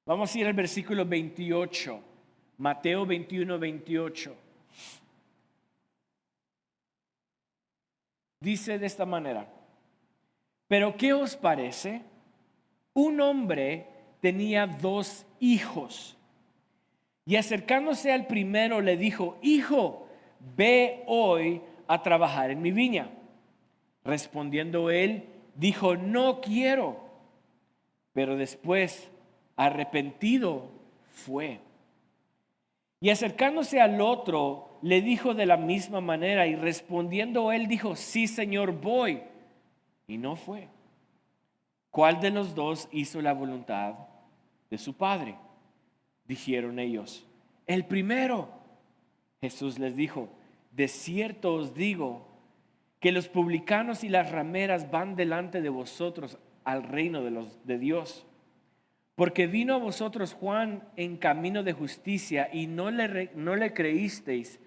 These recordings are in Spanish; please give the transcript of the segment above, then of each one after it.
Vamos a ir al versículo 28, Mateo 21, 28. Dice de esta manera: pero ¿qué os parece? Un hombre tenía 2 hijos, y acercándose al primero le dijo: hijo, ve hoy a trabajar en mi viña. Respondiendo él, dijo: no quiero. Pero después, arrepentido, fue. Y acercándose al otro, le dijo de la misma manera, y respondiendo él dijo: sí, Señor, voy. Y no fue. ¿Cuál de los 2 hizo la voluntad de su padre? Dijeron ellos: el primero. Jesús les dijo: de cierto os digo que los publicanos y las rameras van delante de vosotros al reino de Dios. Porque vino a vosotros Juan en camino de justicia y no le creísteis,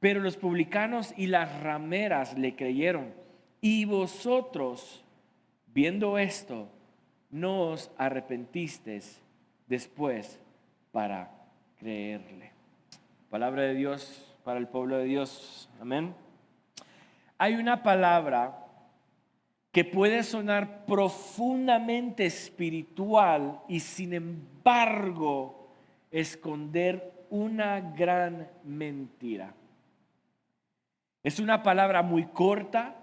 pero los publicanos y las rameras le creyeron. Y vosotros, viendo esto, no os arrepentisteis después para creerle. Palabra de Dios para el pueblo de Dios. Amén. Hay una palabra que puede sonar profundamente espiritual y sin embargo esconder una gran mentira. Es una palabra muy corta,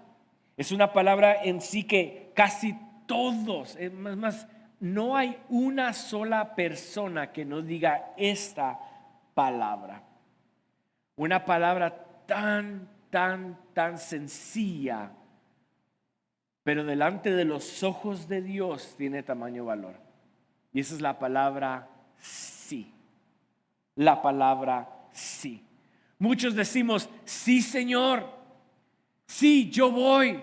es una palabra en sí que casi todos, más, no hay una sola persona que no diga esta palabra. Una palabra tan sencilla, pero delante de los ojos de Dios tiene tamaño valor. Y esa es la palabra sí. La palabra sí. Muchos decimos: sí, Señor. Sí, yo voy.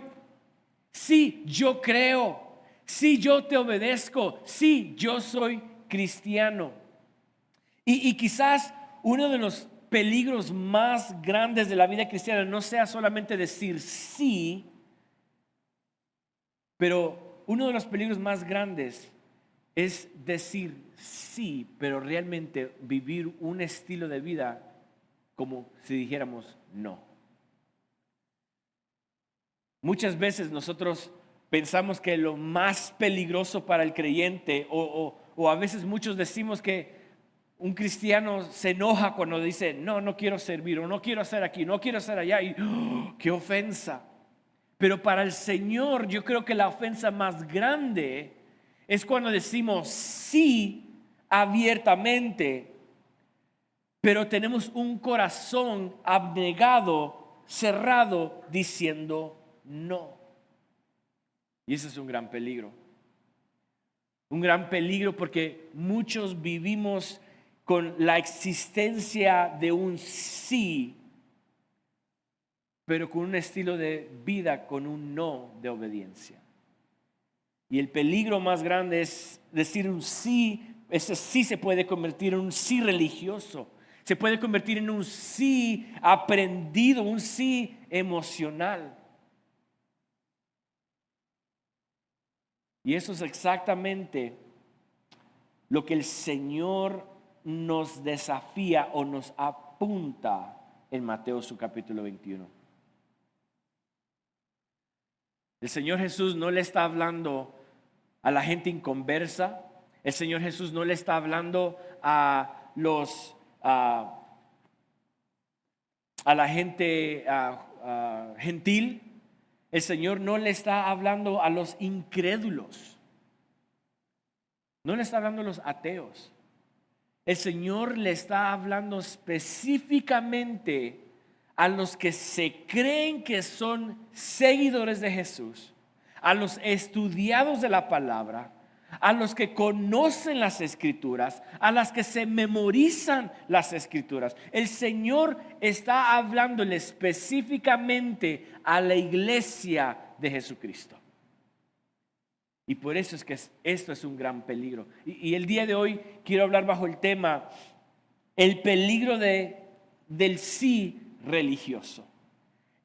Sí, yo creo. Sí, yo te obedezco. Sí, yo soy cristiano. Y quizás uno de los peligros más grandes de la vida cristiana no sea solamente decir sí, pero uno de los peligros más grandes es decir sí, pero realmente vivir un estilo de vida como si dijéramos no. Muchas veces nosotros pensamos que lo más peligroso para el creyente, o a veces muchos decimos que un cristiano se enoja cuando dice: no quiero servir, o no quiero hacer aquí, no quiero hacer allá, y ¡qué ofensa! Pero para el Señor yo creo que la ofensa más grande es cuando decimos sí abiertamente, pero tenemos un corazón abnegado, cerrado, diciendo no. Y ese es un gran peligro. Un gran peligro porque muchos vivimos con la existencia de un sí, pero con un estilo de vida con un no de obediencia. Y el peligro más grande es decir un sí. Ese sí se puede convertir en un sí religioso, se puede convertir en un sí aprendido, un sí emocional. Y eso es exactamente lo que el Señor nos desafía o nos apunta en Mateo su capítulo 21. El Señor Jesús no le está hablando a la gente inconversa. El Señor Jesús no le está hablando a la gente gentil. El Señor no le está hablando a los incrédulos. No le está hablando a los ateos. El Señor le está hablando específicamente a los que se creen que son seguidores de Jesús, a los estudiados de la palabra, a los que conocen las Escrituras, a las que se memorizan las Escrituras. El Señor está hablándole específicamente a la iglesia de Jesucristo. Y por eso es que esto es un gran peligro. Y el día de hoy quiero hablar bajo el tema el peligro del sí religioso.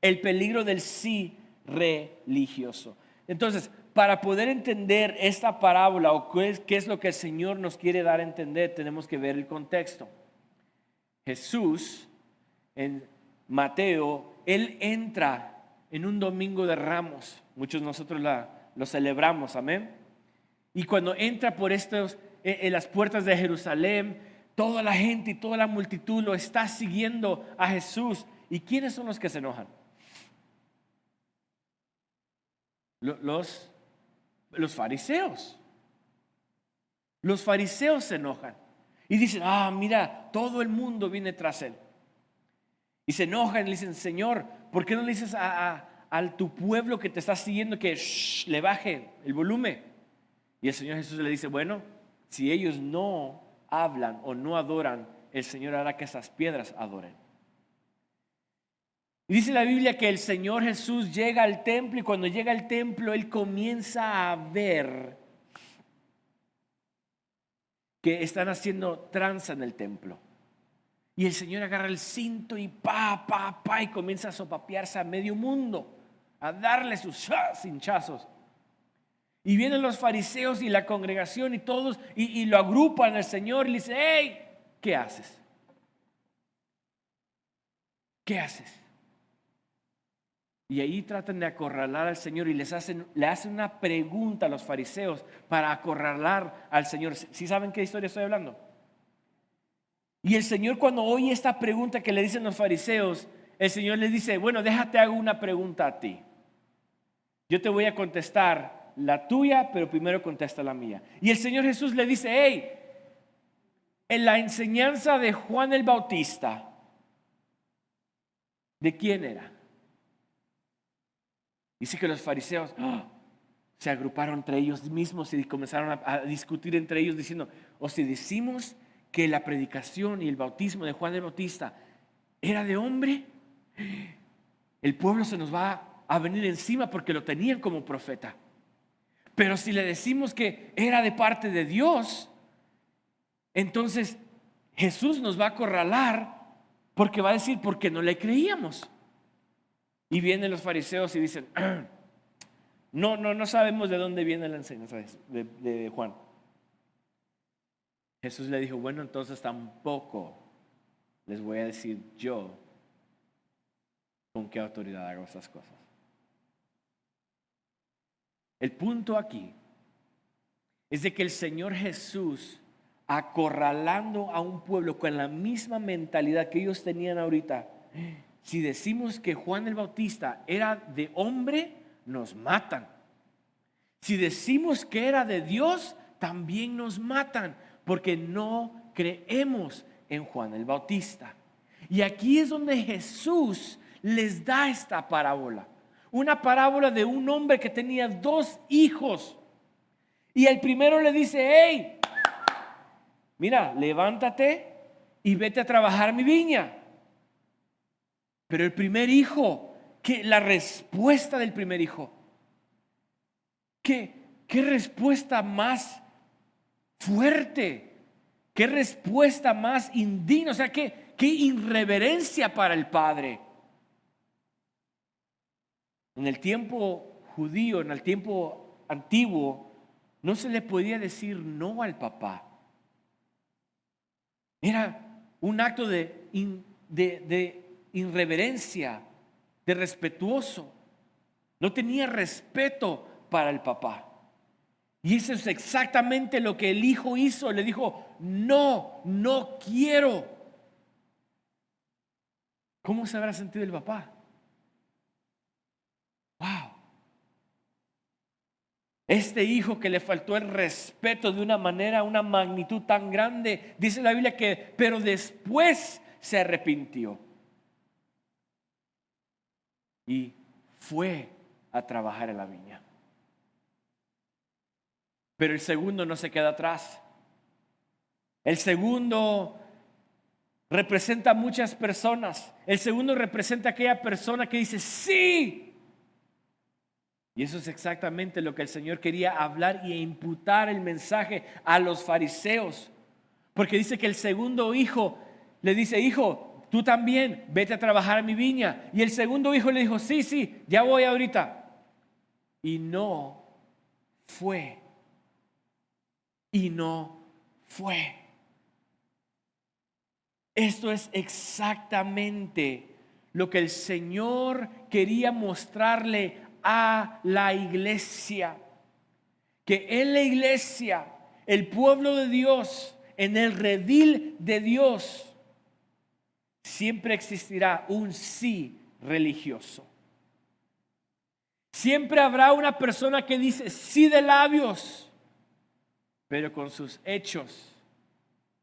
El peligro del sí religioso. Entonces, para poder entender esta parábola o qué es lo que el Señor nos quiere dar a entender, tenemos que ver el contexto. Jesús, en Mateo, Él entra en un domingo de Ramos. Muchos de nosotros lo celebramos, amén. Y cuando entra por en las puertas de Jerusalén, toda la gente y toda la multitud lo está siguiendo a Jesús. ¿Y quiénes son los que se enojan? Los fariseos. Los fariseos se enojan y dicen, mira, todo el mundo viene tras él. Y se enojan y le dicen, Señor, ¿por qué no le dices a tu pueblo que te está siguiendo que le baje el volumen? Y el Señor Jesús le dice, bueno, si ellos no hablan o no adoran, el Señor hará que esas piedras adoren. Y dice la Biblia que el Señor Jesús llega al templo y cuando llega al templo Él comienza a ver que están haciendo tranza en el templo. Y el Señor agarra el cinto y y comienza a sopapearse a medio mundo, a darle sus hinchazos. Y vienen los fariseos y la congregación y todos y lo agrupan al Señor y le dicen, hey, ¿qué haces? ¿Qué haces? Y ahí tratan de acorralar al Señor y le hacen una pregunta a los fariseos para acorralar al Señor. ¿Sí saben qué historia estoy hablando? Y el Señor, cuando oye esta pregunta que le dicen los fariseos, el Señor les dice, bueno, déjate hago una pregunta a ti. Yo te voy a contestar la tuya, pero primero contesta la mía. Y el Señor Jesús le dice, hey, en la enseñanza de Juan el Bautista, ¿de quién era? Dice que los fariseos se agruparon entre ellos mismos y comenzaron a discutir entre ellos diciendo, o si decimos que la predicación y el bautismo de Juan el Bautista era de hombre, el pueblo se nos va a venir encima porque lo tenían como profeta. Pero si le decimos que era de parte de Dios, entonces Jesús nos va a acorralar porque va a decir, porque no le creíamos. Y vienen los fariseos y dicen, no sabemos de dónde viene la enseñanza de Juan. Jesús le dijo, bueno, entonces tampoco les voy a decir yo con qué autoridad hago estas cosas. El punto aquí es de que el Señor Jesús, acorralando a un pueblo con la misma mentalidad que ellos tenían ahorita, si decimos que Juan el Bautista era de hombre, nos matan. Si decimos que era de Dios, también nos matan, porque no creemos en Juan el Bautista. Y aquí es donde Jesús les da esta parábola. Una parábola de un hombre que tenía 2 hijos. Y el primero le dice, hey, mira, levántate y vete a trabajar mi viña. Pero el primer hijo, la respuesta del primer hijo, ¿qué respuesta más fuerte? ¿Qué respuesta más indigna? O sea, qué irreverencia para el padre. En el tiempo judío, en el tiempo antiguo, no se le podía decir no al papá. Era un acto de irreverencia, de respetuoso. No tenía respeto para el papá. Y eso es exactamente lo que el hijo hizo. Le dijo, no quiero. ¿Cómo se habrá sentido el papá? Wow. Este hijo que le faltó el respeto de una manera, una magnitud tan grande, dice la Biblia pero después se arrepintió. Y fue a trabajar en la viña. Pero el segundo no se queda atrás. El segundo representa a muchas personas. El segundo representa a aquella persona que dice sí. Y eso es exactamente lo que el Señor quería hablar y imputar el mensaje a los fariseos. Porque dice que el segundo hijo le dice, hijo, tú también, vete a trabajar a mi viña. Y el segundo hijo le dijo, sí, ya voy ahorita. Y no fue y no fue. Esto es exactamente lo que el Señor quería mostrarle a la iglesia. Que en la iglesia, el pueblo de Dios, en el redil de Dios, siempre existirá un sí religioso. Siempre habrá una persona que dice sí de labios, pero con sus hechos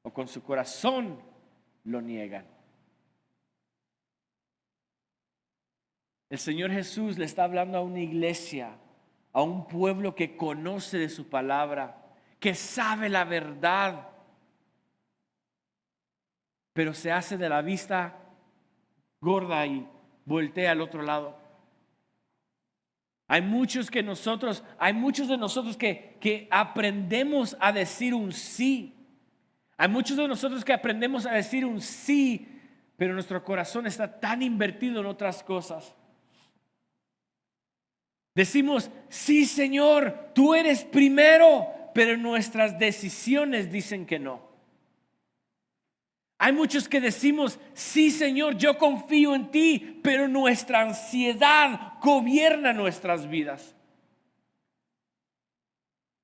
o con su corazón lo niegan. El Señor Jesús le está hablando a una iglesia, a un pueblo que conoce de su palabra, que sabe la verdad, pero se hace de la vista gorda y voltea al otro lado. Hay muchos de nosotros que aprendemos a decir un sí. Hay muchos de nosotros que aprendemos a decir un sí, pero nuestro corazón está tan invertido en otras cosas. Decimos, sí, Señor, tú eres primero, pero nuestras decisiones dicen que no. Hay muchos que decimos, sí, Señor, yo confío en ti, pero nuestra ansiedad gobierna nuestras vidas.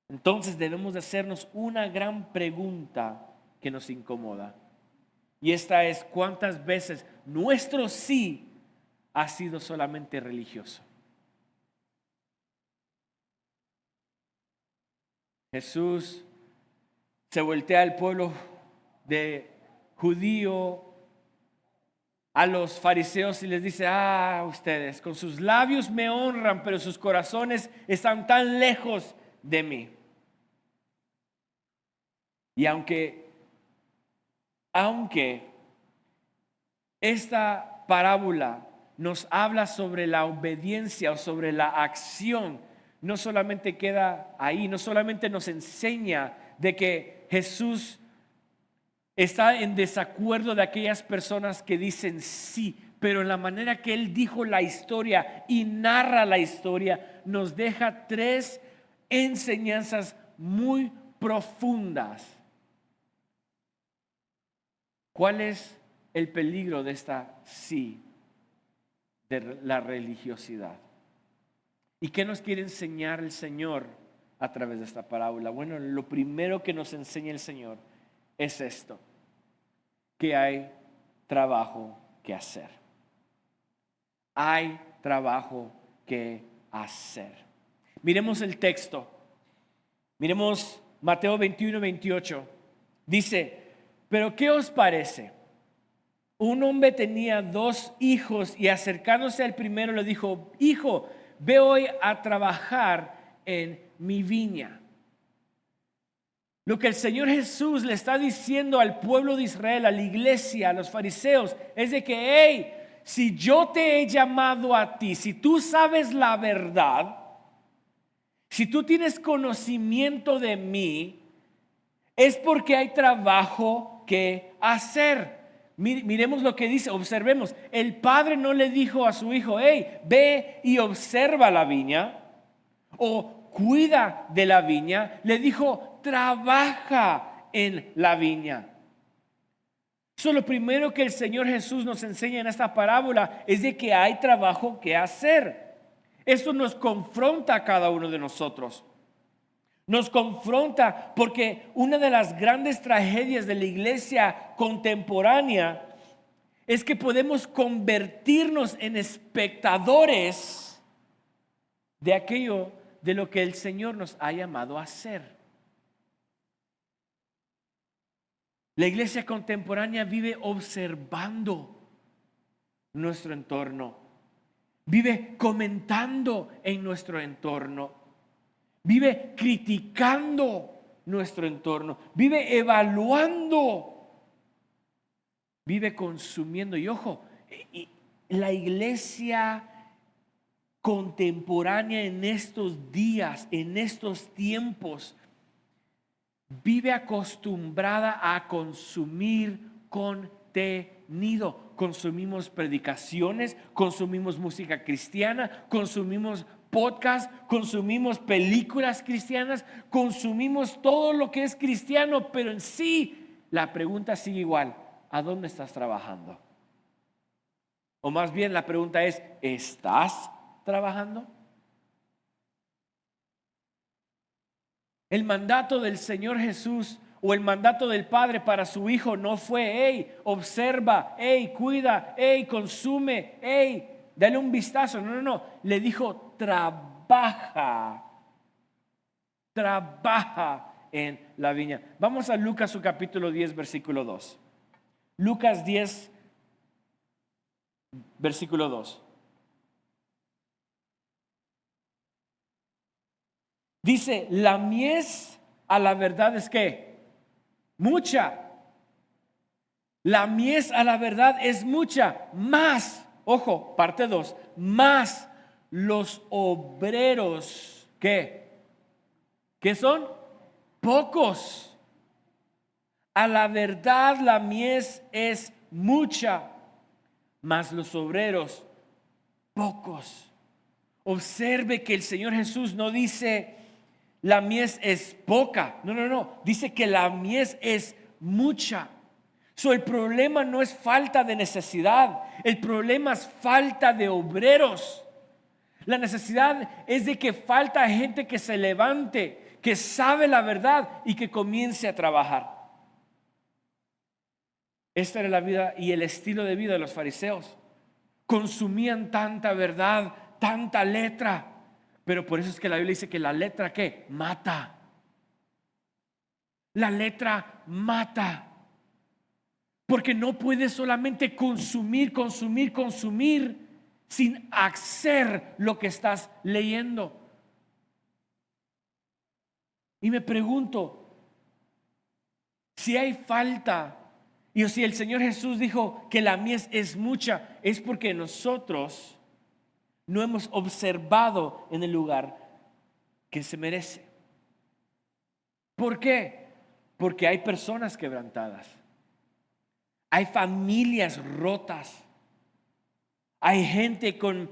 Entonces debemos de hacernos una gran pregunta que nos incomoda. Y esta es, ¿cuántas veces nuestro sí ha sido solamente religioso? Jesús se voltea al pueblo de judío, a los fariseos, y les dice, ustedes con sus labios me honran, pero sus corazones están tan lejos de mí. Y aunque esta parábola nos habla sobre la obediencia o sobre la acción, no solamente queda ahí, no solamente nos enseña de que Jesús está en desacuerdo de aquellas personas que dicen sí, pero en la manera que Él dijo la historia y narra la historia, nos deja 3 enseñanzas muy profundas. ¿Cuál es el peligro de esta sí, de la religiosidad? ¿Y qué nos quiere enseñar el Señor a través de esta parábola? Bueno, lo primero que nos enseña el Señor es esto: que hay trabajo que hacer. Hay trabajo que hacer. Miremos el texto. Miremos Mateo 21-28. Dice, pero ¿qué os parece? Un hombre tenía 2 hijos y acercándose al primero le dijo, hijo, ve hoy a trabajar en mi viña. Lo que el Señor Jesús le está diciendo al pueblo de Israel, a la iglesia, a los fariseos, es de que, hey, si yo te he llamado a ti, si tú sabes la verdad, si tú tienes conocimiento de mí, es porque hay trabajo que hacer. Miremos lo que dice, observemos. El padre no le dijo a su hijo, hey, ve y observa la viña o cuida de la viña. Le dijo, trabaja en la viña. Lo primero que el Señor Jesús nos enseña en esta parábola es de que hay trabajo que hacer. Esto nos confronta a cada uno de nosotros. Nos confronta porque una de las grandes tragedias de la iglesia contemporánea es que podemos convertirnos en espectadores de aquello de lo que el Señor nos ha llamado a hacer. La iglesia contemporánea vive observando nuestro entorno, vive comentando en nuestro entorno, vive criticando nuestro entorno, vive evaluando, vive consumiendo. Y ojo, la iglesia contemporánea en estos días, en estos tiempos, vive acostumbrada a consumir contenido. Consumimos predicaciones, consumimos música cristiana, consumimos podcasts, consumimos películas cristianas, consumimos todo lo que es cristiano, pero en sí la pregunta sigue igual: ¿a dónde estás trabajando? O más bien la pregunta es: ¿estás trabajando? El mandato del Señor Jesús o el mandato del Padre para su Hijo no fue: hey, observa, hey, cuida, hey, consume, hey, dale un vistazo. No, no, no. Le dijo: trabaja en la viña. Vamos a Lucas, su capítulo 10, versículo 2. Lucas 10, versículo 2. Dice: la mies a la verdad es que mucha. La mies a la verdad es mucha, más, ojo, parte 2, más los obreros, ¿qué son? Pocos. A la verdad la mies es mucha, más los obreros pocos. Observe que el Señor Jesús no dice la mies es poca, no, no, no, dice que la mies es mucha. El problema no es falta de necesidad, el problema es falta de obreros. La necesidad es de que falta gente que se levante, que sabe la verdad y que comience a trabajar. Esta era la vida y el estilo de vida de los fariseos. Consumían tanta verdad, tanta letra, pero por eso es que la Biblia dice que la letra ¿qué? Mata. La letra mata. Porque no puedes solamente consumir sin hacer lo que estás leyendo. Y me pregunto, si hay falta, y si el Señor Jesús dijo que la mies es mucha, es porque nosotros no hemos observado en el lugar que se merece. ¿Por qué? Porque hay personas quebrantadas. Hay familias rotas. Hay gente con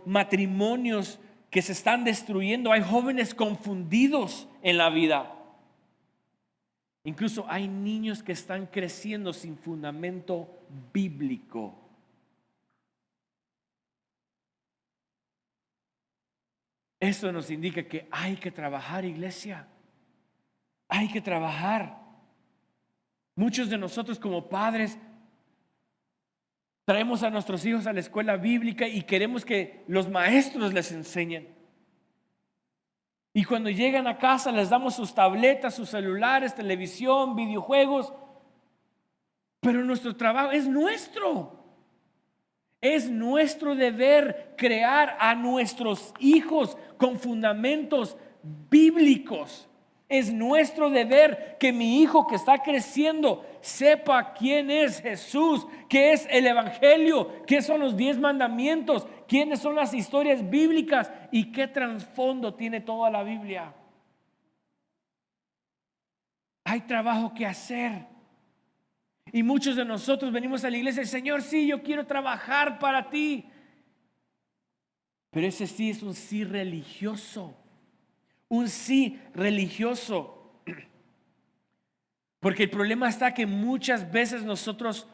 matrimonios que se están destruyendo. Hay jóvenes confundidos en la vida. Incluso hay niños que están creciendo sin fundamento bíblico. Eso nos indica que hay que trabajar, iglesia. Hay que trabajar. Muchos de nosotros como padres traemos a nuestros hijos a la escuela bíblica y queremos que los maestros les enseñen. Y cuando llegan a casa les damos sus tabletas, sus celulares, televisión, videojuegos. Pero nuestro trabajo es nuestro. Es nuestro deber crear a nuestros hijos con fundamentos bíblicos. Es nuestro deber que mi hijo que está creciendo sepa quién es Jesús, qué es el Evangelio, qué son los 10 mandamientos, quiénes son las historias bíblicas y qué trasfondo tiene toda la Biblia. Hay trabajo que hacer. Y muchos de nosotros venimos a la iglesia y Señor, sí, yo quiero trabajar para ti. Pero ese sí es un sí religioso. Un sí religioso. Porque el problema está que muchas veces nosotros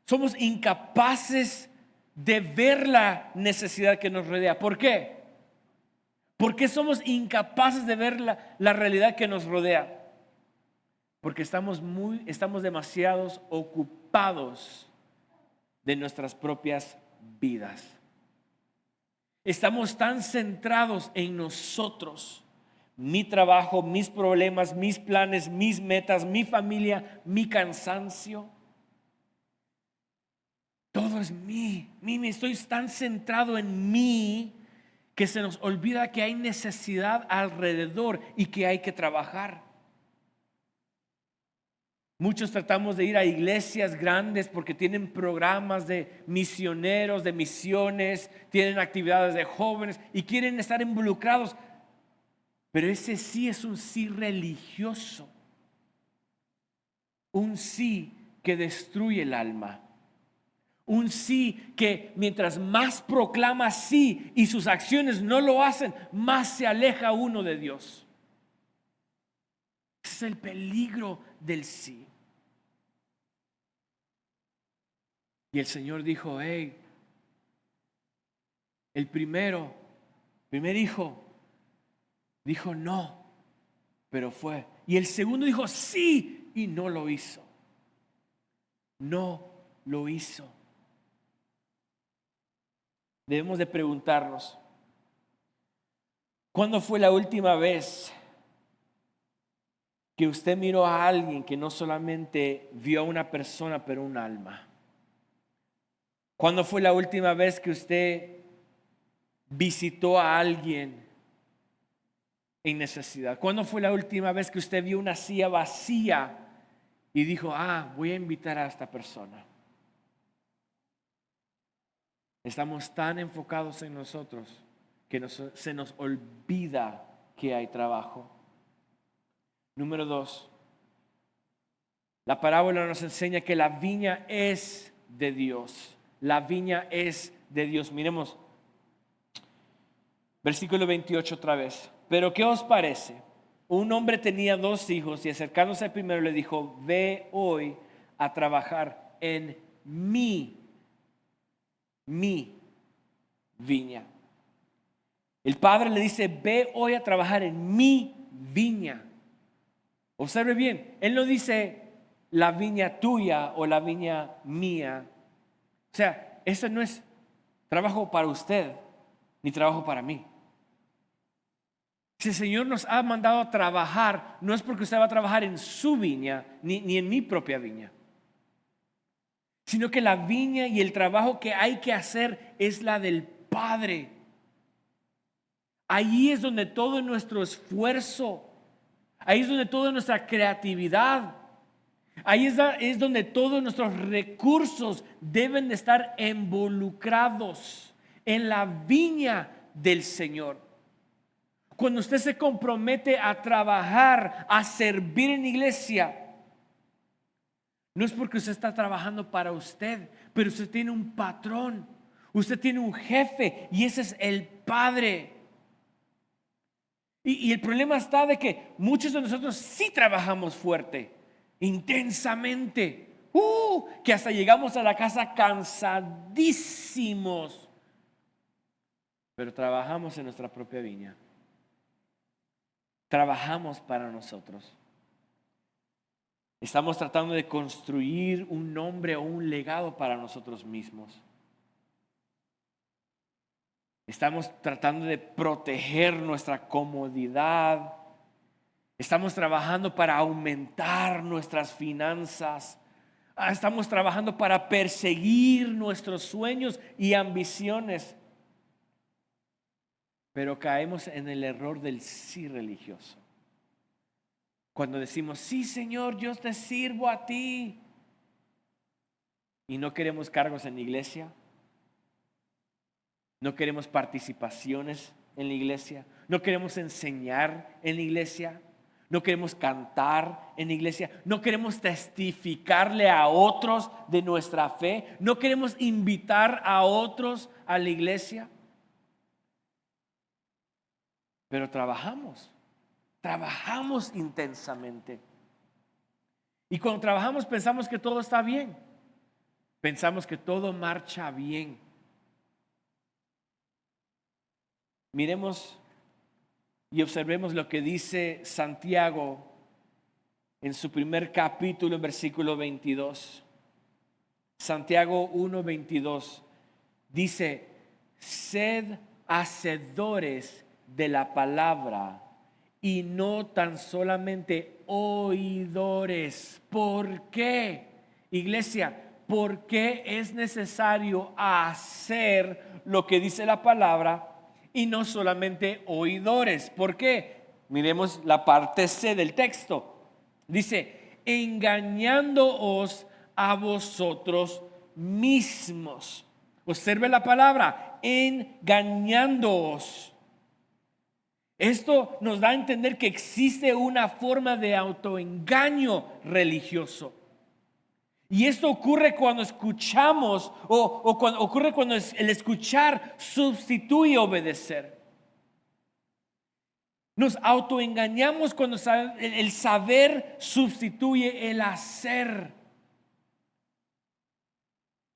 somos incapaces de ver la necesidad que nos rodea. ¿Por qué? ¿Por qué somos incapaces de ver la realidad que nos rodea? Porque estamos demasiados ocupados de nuestras propias vidas. Estamos tan centrados en nosotros, mi trabajo, mis problemas, mis planes, mis metas, mi familia, mi cansancio. Todo es mí. Estoy tan centrado en mí que se nos olvida que hay necesidad alrededor y que hay que trabajar. Muchos tratamos de ir a iglesias grandes porque tienen programas de misioneros, de misiones, tienen actividades de jóvenes y quieren estar involucrados. Pero ese sí es un sí religioso, un sí que destruye el alma, Un sí que mientras más proclama sí y sus acciones no lo hacen, más se aleja uno de Dios. Ese es el peligro del sí. Y el Señor dijo, hey, el primer hijo, dijo no, pero fue. Y el segundo dijo sí y no lo hizo. No lo hizo. Debemos de preguntarnos, ¿cuándo fue la última vez que usted miró a alguien que no solamente vio a una persona, pero un alma? ¿Cuándo fue la última vez que usted visitó a alguien en necesidad? ¿Cuándo fue la última vez que usted vio una silla vacía y dijo, voy a invitar a esta persona? Estamos tan enfocados en nosotros que se nos olvida que hay trabajo. Número 2, la parábola nos enseña que la viña es de Dios. La viña es de Dios. Miremos versículo 28 otra vez. Pero ¿qué os parece? Un hombre tenía 2 hijos y acercándose al primero le dijo, ve hoy a trabajar en mi viña. El padre le dice, ve hoy a trabajar en mi viña. Observe bien, él no dice la viña tuya o la viña mía. O sea, ese no es trabajo para usted ni trabajo para mí. Si el Señor nos ha mandado a trabajar, no es porque usted va a trabajar en su viña ni en mi propia viña, sino que la viña y el trabajo que hay que hacer es la del Padre. Ahí es donde todo nuestro esfuerzo, ahí es donde toda nuestra creatividad, ahí es donde todos nuestros recursos deben de estar involucrados en la viña del Señor. Cuando usted se compromete a trabajar, a servir en iglesia, no es porque usted está trabajando para usted, pero usted tiene un patrón, usted tiene un jefe y ese es el Padre. Y el problema está de que muchos de nosotros sí trabajamos fuerte, intensamente, que hasta llegamos a la casa cansadísimos, pero trabajamos en nuestra propia viña. Trabajamos para nosotros. Estamos tratando de construir un nombre o un legado para nosotros mismos. Estamos tratando de proteger nuestra comodidad. Estamos trabajando para aumentar nuestras finanzas. Estamos trabajando para perseguir nuestros sueños y ambiciones. Pero caemos en el error del sí religioso. Cuando decimos, sí Señor, yo te sirvo a ti. Y no queremos cargos en la iglesia. No queremos participaciones en la iglesia. No queremos enseñar en la iglesia. No queremos cantar en la iglesia. No queremos testificarle a otros de nuestra fe. No queremos invitar a otros a la iglesia. Pero trabajamos intensamente. Y cuando trabajamos pensamos que todo está bien. Pensamos que todo marcha bien. Miremos y observemos lo que dice Santiago en su primer capítulo, en versículo 22. Santiago 1:22 dice, sed hacedores de la palabra y no tan solamente oidores. ¿Por qué, iglesia? ¿Por qué es necesario hacer lo que dice la palabra y no solamente oidores? ¿Por qué? Miremos la parte C del texto. Dice, engañándoos a vosotros mismos. Observe la palabra, engañándoos. Esto nos da a entender que existe una forma de autoengaño religioso. Y esto ocurre cuando escuchamos ocurre cuando el escuchar sustituye obedecer. Nos autoengañamos cuando el saber sustituye el hacer.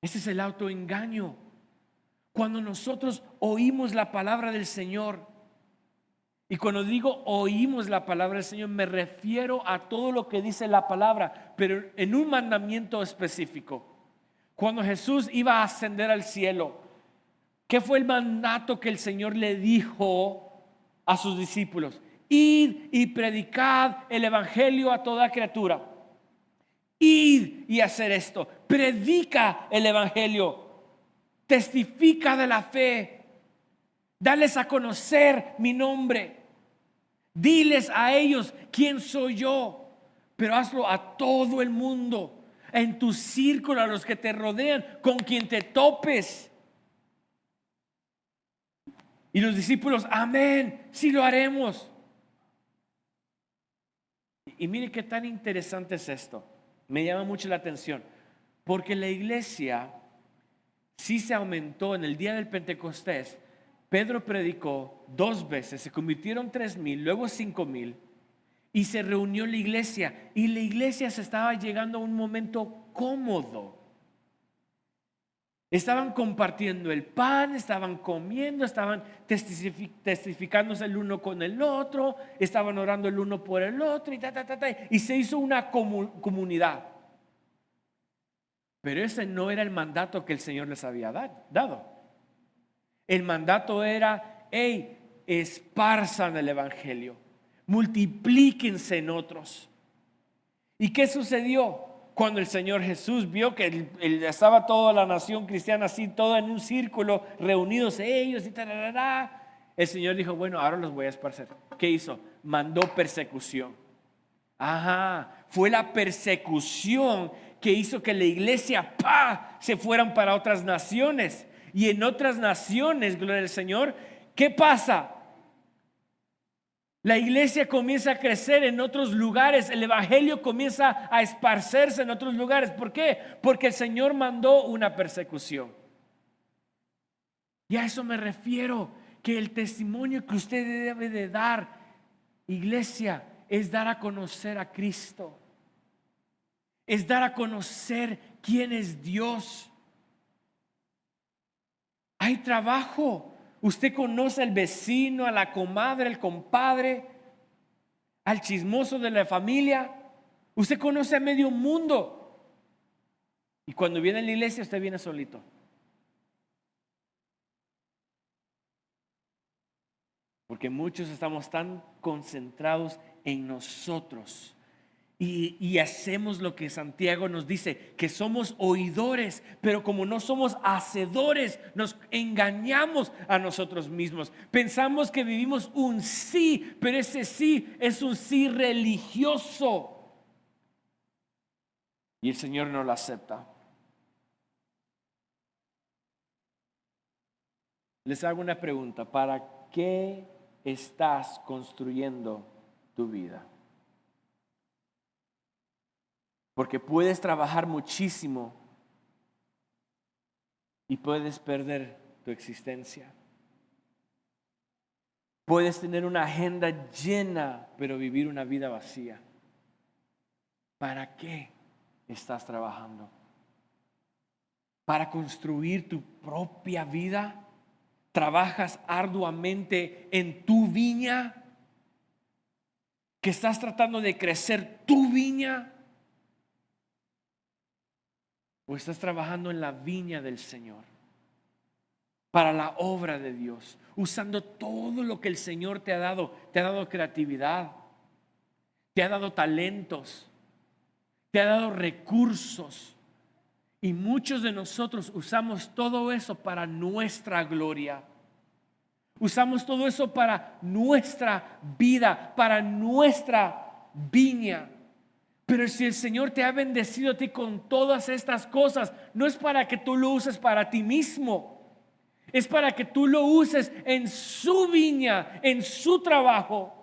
Ese es el autoengaño. Cuando nosotros oímos la palabra del Señor, y cuando digo oímos la palabra del Señor, me refiero a todo lo que dice la palabra, pero en un mandamiento específico. Cuando Jesús iba a ascender al cielo, ¿qué fue el mandato que el Señor le dijo a sus discípulos? Id y predicad el evangelio a toda criatura. Id y hacer esto. Predica el evangelio. Testifica de la fe. Dales a conocer mi nombre. Diles a ellos quién soy yo. Pero hazlo a todo el mundo, en tu círculo, a los que te rodean, con quien te topes. Y los discípulos, amén, sí lo haremos. Y mire qué tan interesante es esto. Me llama mucho la atención. Porque la iglesia sí se aumentó en el día del Pentecostés. Pedro predicó 2 veces, se convirtieron 3,000, luego 5,000. Y se reunió la iglesia. Y la iglesia se estaba llegando a un momento cómodo. Estaban compartiendo el pan, estaban comiendo, estaban testificándose el uno con el otro, estaban orando el uno por el otro y se hizo una comunidad. Pero ese no era el mandato que el Señor les había dado. El mandato era, hey, esparzan el evangelio, multiplíquense en otros. ¿Y qué sucedió? Cuando el Señor Jesús vio que estaba toda la nación cristiana así, toda en un círculo, reunidos ellos y el Señor dijo, bueno, ahora los voy a esparcer. ¿Qué hizo? Mandó persecución. Fue la persecución que hizo que la iglesia se fueran para otras naciones. Y en otras naciones, gloria al Señor, ¿qué pasa? La iglesia comienza a crecer en otros lugares, el evangelio comienza a esparcerse en otros lugares. ¿Por qué? Porque el Señor mandó una persecución. Y a eso me refiero, que el testimonio que usted debe de dar, iglesia, es dar a conocer a Cristo. Es dar a conocer quién es Dios. Hay trabajo. Usted conoce al vecino, a la comadre, al compadre, al chismoso de la familia. Usted conoce a medio mundo. Y cuando viene a la iglesia, usted viene solito. Porque muchos estamos tan concentrados en nosotros. Y hacemos lo que Santiago nos dice, que somos oidores, pero como no somos hacedores, nos engañamos a nosotros mismos. Pensamos que vivimos un sí, pero ese sí es un sí religioso. Y el Señor no lo acepta. Les hago una pregunta, ¿para qué estás construyendo tu vida? Porque puedes trabajar muchísimo y puedes perder tu existencia. Puedes tener una agenda llena, pero vivir una vida vacía. ¿Para qué estás trabajando? ¿Para construir tu propia vida? ¿Trabajas arduamente en tu viña? ¿Que estás tratando de crecer tu viña? ¿O estás trabajando en la viña del Señor? Para la obra de Dios, usando todo lo que el Señor te ha dado. Te ha dado creatividad, te ha dado talentos, te ha dado recursos. Y muchos de nosotros usamos todo eso para nuestra gloria. Usamos todo eso para nuestra vida, para nuestra viña. Pero si el Señor te ha bendecido a ti con todas estas cosas, no es para que tú lo uses para ti mismo. Es para que tú lo uses en su viña, en su trabajo.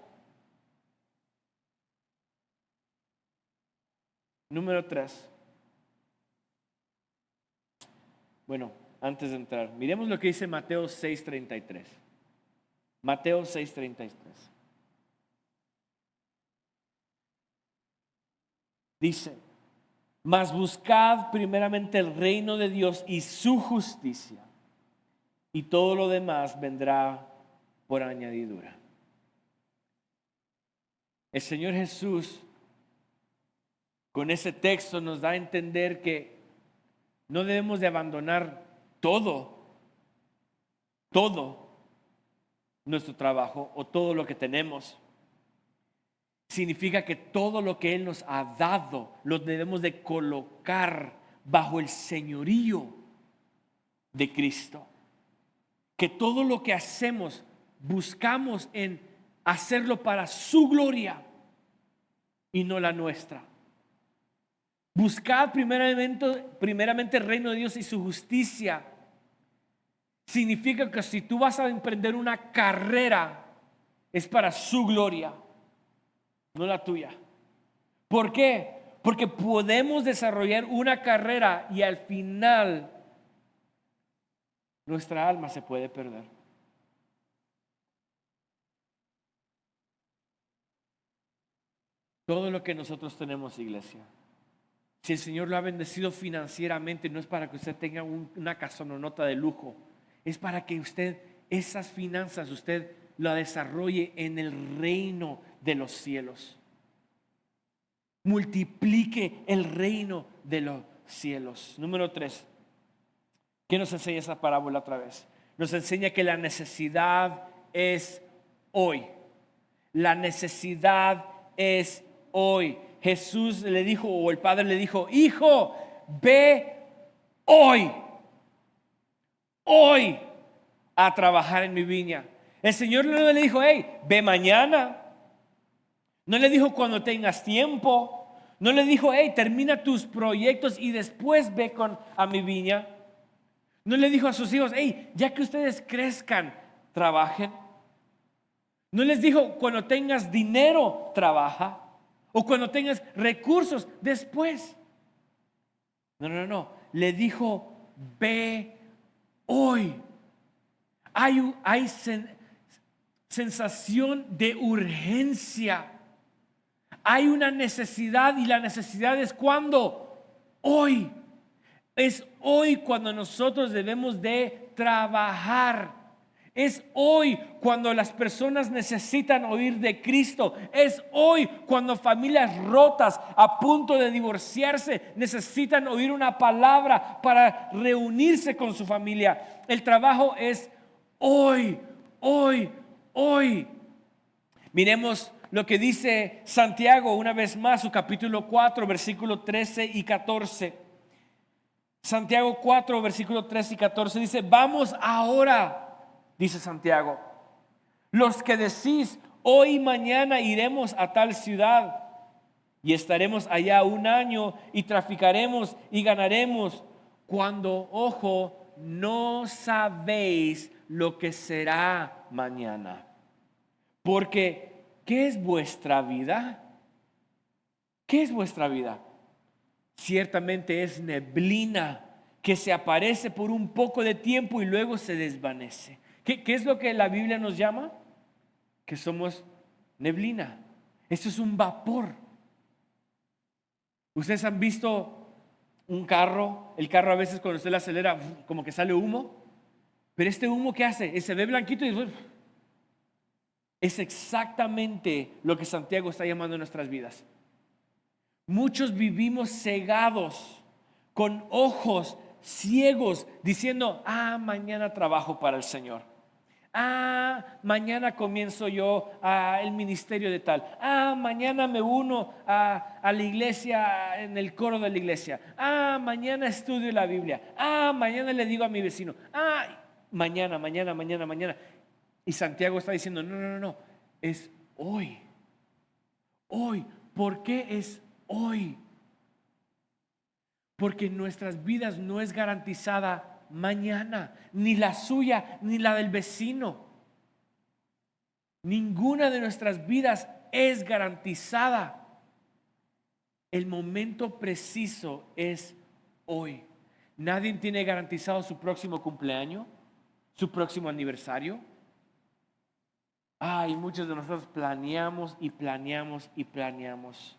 Número 3. Bueno, antes de entrar, miremos lo que dice Mateo 6:33. Mateo 6:33. Dice, mas buscad primeramente el reino de Dios y su justicia, y todo lo demás vendrá por añadidura. El Señor Jesús con ese texto nos da a entender que no debemos de abandonar todo nuestro trabajo o todo lo que tenemos. Significa que todo lo que Él nos ha dado lo debemos de colocar bajo el señorío de Cristo. Que todo lo que hacemos buscamos en hacerlo para su gloria y no la nuestra. Buscad primeramente el reino de Dios y su justicia. Significa que si tú vas a emprender una carrera, es para su gloria, no la tuya. ¿Por qué? Porque podemos desarrollar una carrera y al final nuestra alma se puede perder. Todo lo que nosotros tenemos, iglesia, si el Señor lo ha bendecido financieramente, no es para que usted tenga una casononota de lujo. Es para que usted, esas finanzas, usted la desarrolle en el reino de los cielos. Multiplique el reino de los cielos. Número 3. ¿Qué nos enseña esa parábola otra vez? Nos enseña que la necesidad es hoy. La necesidad es hoy. Jesús le dijo, o el Padre le dijo, hijo, ve hoy a trabajar en mi viña. El Señor no le dijo, hey, ve mañana. No le dijo cuando tengas tiempo. No le dijo, hey, termina tus proyectos y después ve a mi viña. No le dijo a sus hijos, hey, ya que ustedes crezcan, trabajen. No les dijo, cuando tengas dinero, trabaja. O cuando tengas recursos, después. No. Le dijo, ve hoy. Hay sensación de urgencia. Hay una necesidad y la necesidad es cuando hoy. Es hoy cuando nosotros debemos de trabajar. Es hoy cuando las personas necesitan oír de Cristo. Es hoy cuando familias rotas a punto de divorciarse necesitan oír una palabra para reunirse con su familia. El trabajo es hoy. Miremos lo que dice Santiago una vez más, su capítulo 4, versículo 13 y 14. Santiago 4, versículo 13 y 14 dice, vamos ahora. Dice Santiago, los que decís, hoy y mañana iremos a tal ciudad y estaremos allá un año y traficaremos y ganaremos, cuando, ojo, no sabéis lo que será mañana. Porque, ¿qué es vuestra vida? ¿Qué es vuestra vida? Ciertamente es neblina que se aparece por un poco de tiempo y luego se desvanece. ¿Qué es lo que la Biblia nos llama? Que somos neblina. Esto es un vapor. ¿Ustedes han visto un carro? El carro a veces cuando usted lo acelera, como que sale humo. Pero este humo, ¿qué hace? Se ve blanquito y es exactamente lo que Santiago está llamando en nuestras vidas. Muchos vivimos cegados, con ojos ciegos, diciendo, mañana trabajo para el Señor. Mañana comienzo yo el ministerio de tal. Mañana me uno a la iglesia, en el coro de la iglesia. Mañana estudio la Biblia. Mañana le digo a mi vecino. Mañana. Y Santiago está diciendo, no, es hoy. Hoy. ¿Por qué es hoy? Porque en nuestras vidas no es garantizada mañana, ni la suya, ni la del vecino. Ninguna de nuestras vidas es garantizada. El momento preciso es hoy. Nadie tiene garantizado su próximo cumpleaños, su próximo aniversario. Y muchos de nosotros planeamos y planeamos y planeamos.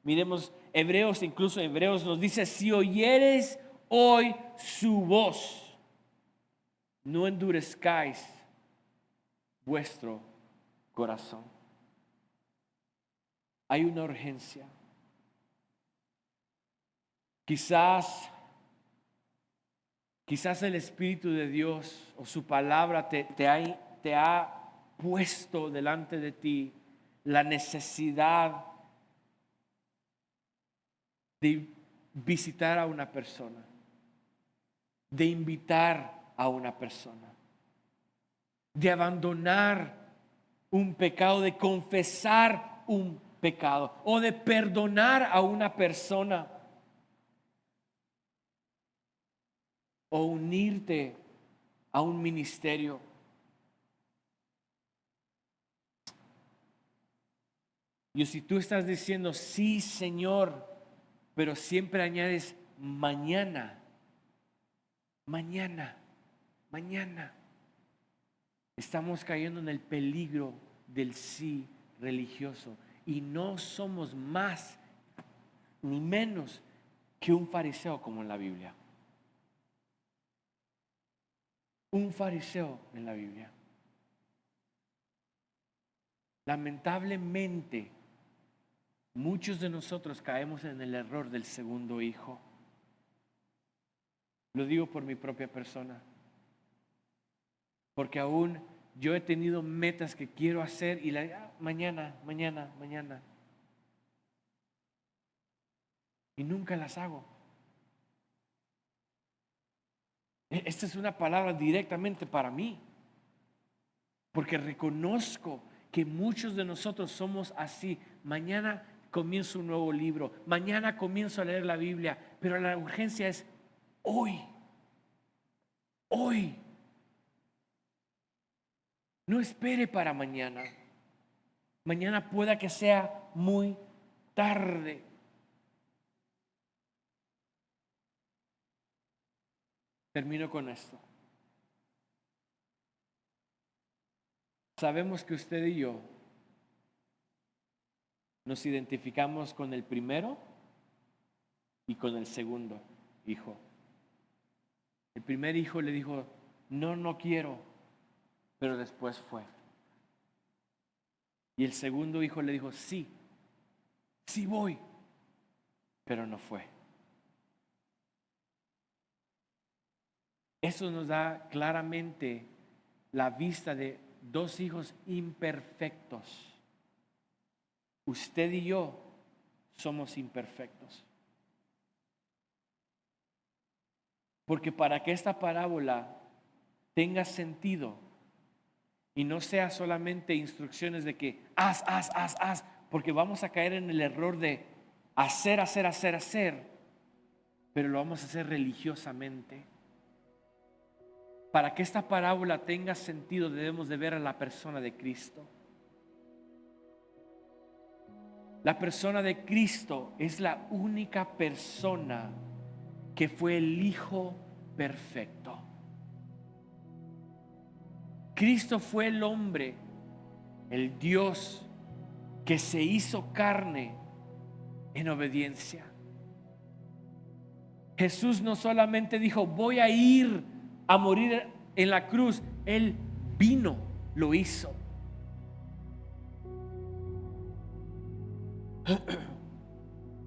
Miremos Hebreos, incluso Hebreos nos dice: si oyeres hoy su voz, no endurezcáis vuestro corazón. Hay una urgencia. Quizás el Espíritu de Dios o su palabra te ha puesto delante de ti la necesidad de visitar a una persona, de invitar a una persona, de abandonar un pecado, de confesar un pecado o de perdonar a una persona o unirte a un ministerio. Y si tú estás diciendo sí, Señor, pero siempre añades mañana, estamos cayendo en el peligro del sí religioso y no somos más ni menos que un fariseo como en la Biblia. Un fariseo en la Biblia. Lamentablemente, muchos de nosotros caemos en el error del segundo hijo. Lo digo por mi propia persona. Porque aún yo he tenido metas que quiero hacer y mañana. Y nunca las hago. Esta es una palabra directamente para mí. Porque reconozco que muchos de nosotros somos así. Mañana comienzo un nuevo libro. Mañana comienzo a leer la Biblia. Pero la urgencia es hoy. Hoy. No espere para mañana. Mañana pueda que sea muy tarde. Termino con esto. Sabemos que usted y yo nos identificamos con el primero y con el segundo hijo. El primer hijo le dijo: no quiero, pero después fue. Y el segundo hijo le dijo: sí voy, pero no fue. Eso nos da claramente la vista de dos hijos imperfectos. Usted y yo somos imperfectos. Porque para que esta parábola tenga sentido y no sea solamente instrucciones de que haz, porque vamos a caer en el error de hacer, pero lo vamos a hacer religiosamente. Para que esta parábola tenga sentido, debemos de ver a la persona de Cristo. La persona de Cristo es la única persona que fue el Hijo perfecto. Cristo fue el hombre, el Dios que se hizo carne en obediencia. Jesús no solamente dijo: voy a ir a morir en la cruz. Él vino, lo hizo.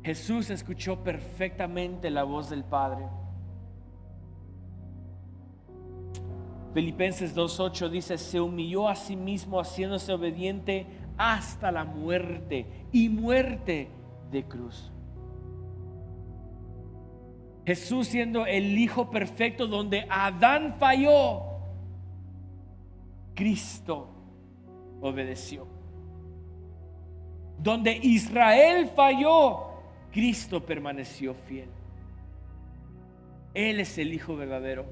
Jesús escuchó perfectamente la voz del Padre. Filipenses 2:8 dice: se humilló a sí mismo, haciéndose obediente hasta la muerte, y muerte de cruz. Jesús, siendo el Hijo perfecto, donde Adán falló, Cristo obedeció. Donde Israel falló, Cristo permaneció fiel. Él es el Hijo verdadero.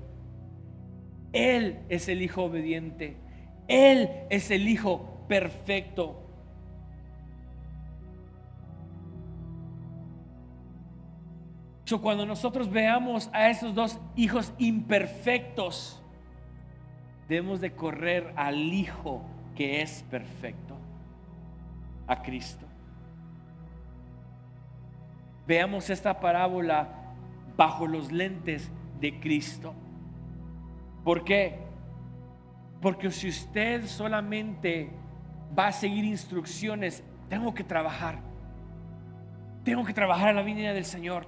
Él es el Hijo obediente. Él es el Hijo perfecto. Cuando nosotros veamos a esos dos hijos imperfectos, debemos de correr al Hijo que es perfecto, a Cristo. Veamos esta parábola bajo los lentes de Cristo. ¿Por qué? Porque si usted solamente va a seguir instrucciones, tengo que trabajar en la viña del Señor,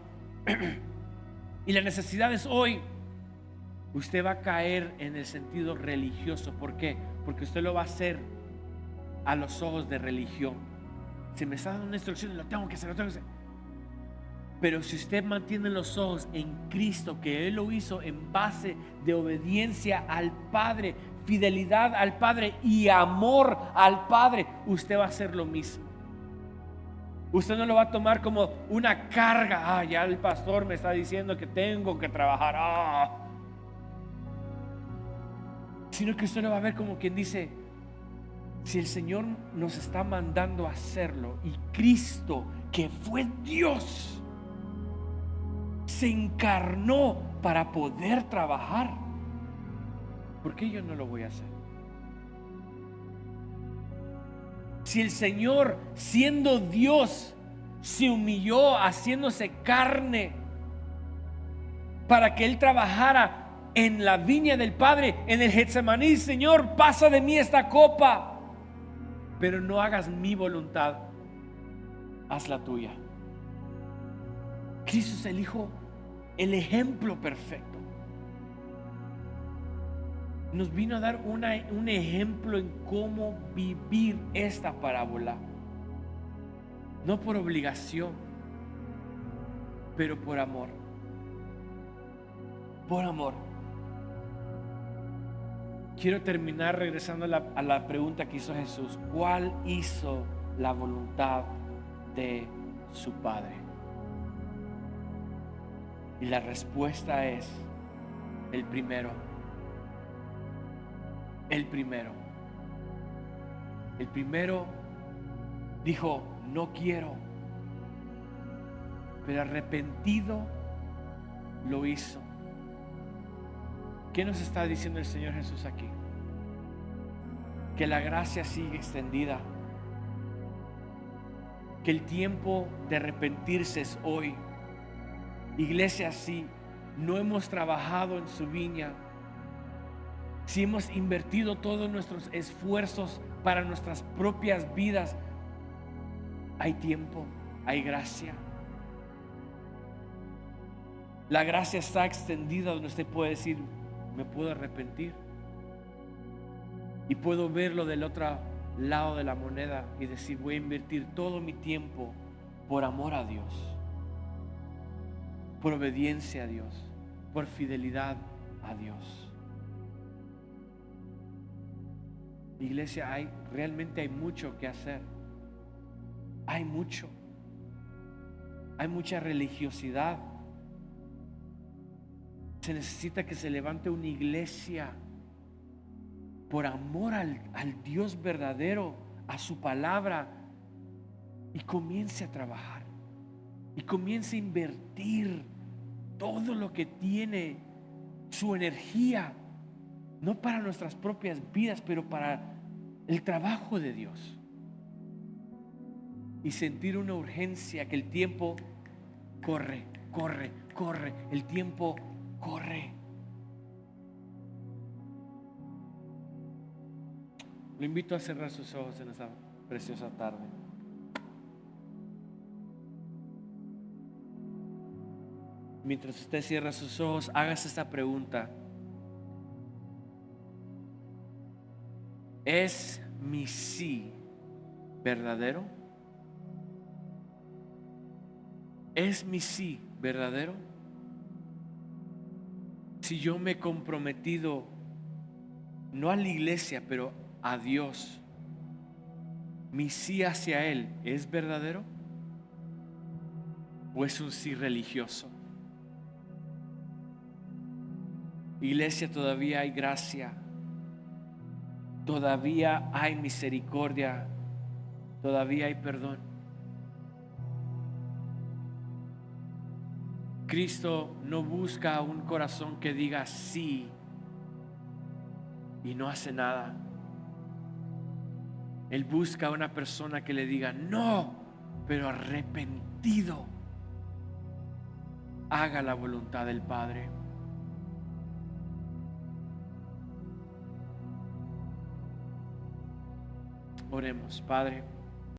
y la necesidad es hoy, usted va a caer en el sentido religioso. ¿Por qué? Porque usted lo va a hacer a los ojos de religión. Si me está dando una instrucción, lo tengo que hacer. Pero si usted mantiene los ojos en Cristo, que Él lo hizo en base de obediencia al Padre, fidelidad al Padre y amor al Padre, usted va a hacer lo mismo. Usted no lo va a tomar como una carga. Ya el pastor me está diciendo que tengo que trabajar. Sino que usted lo va a ver como quien dice: si el Señor nos está mandando a hacerlo, y Cristo, que fue Dios, se encarnó para poder trabajar, ¿por qué yo no lo voy a hacer? Si el Señor, siendo Dios, se humilló haciéndose carne para que Él trabajara en la viña del Padre, en el Getsemaní: Señor, pasa de mí esta copa, pero no hagas mi voluntad, haz la tuya. Cristo es el Hijo, el ejemplo perfecto. Nos vino a dar un ejemplo en cómo vivir esta parábola. No por obligación, pero por amor. Por amor. Quiero terminar regresando a la pregunta que hizo Jesús: ¿cuál hizo la voluntad de su Padre? Y la respuesta es el primero. El primero dijo: no quiero, pero arrepentido lo hizo. ¿Qué nos está diciendo el Señor Jesús aquí? Que la gracia sigue extendida, que el tiempo de arrepentirse es hoy. Iglesia, si no hemos trabajado en su viña, si hemos invertido todos nuestros esfuerzos para nuestras propias vidas, hay tiempo, hay gracia. La gracia está extendida, donde usted puede decir: me puedo arrepentir, y puedo verlo del otro lado de la moneda y decir: voy a invertir todo mi tiempo por amor a Dios, por obediencia a Dios, por fidelidad a Dios. Iglesia, realmente hay mucho que hacer. Hay mucha religiosidad. Se necesita que se levante una iglesia por amor al Dios verdadero, a su palabra, y comience a trabajar, y comience a invertir todo lo que tiene, su energía, no para nuestras propias vidas, pero para el trabajo de Dios, y sentir una urgencia, que el tiempo corre, el tiempo corre. Lo invito a cerrar sus ojos en esta preciosa tarde. Mientras usted cierra sus ojos, hágase esta pregunta: ¿es mi sí verdadero? ¿Es mi sí verdadero? Si yo me he comprometido, no a la iglesia, pero a Dios, ¿mi sí hacia Él es verdadero? ¿O es un sí religioso? Iglesia, todavía hay gracia, todavía hay misericordia, todavía hay perdón. Cristo no busca un corazón que diga sí y no hace nada. Él busca una persona que le diga no, pero arrepentido haga la voluntad del Padre. Oremos, Padre.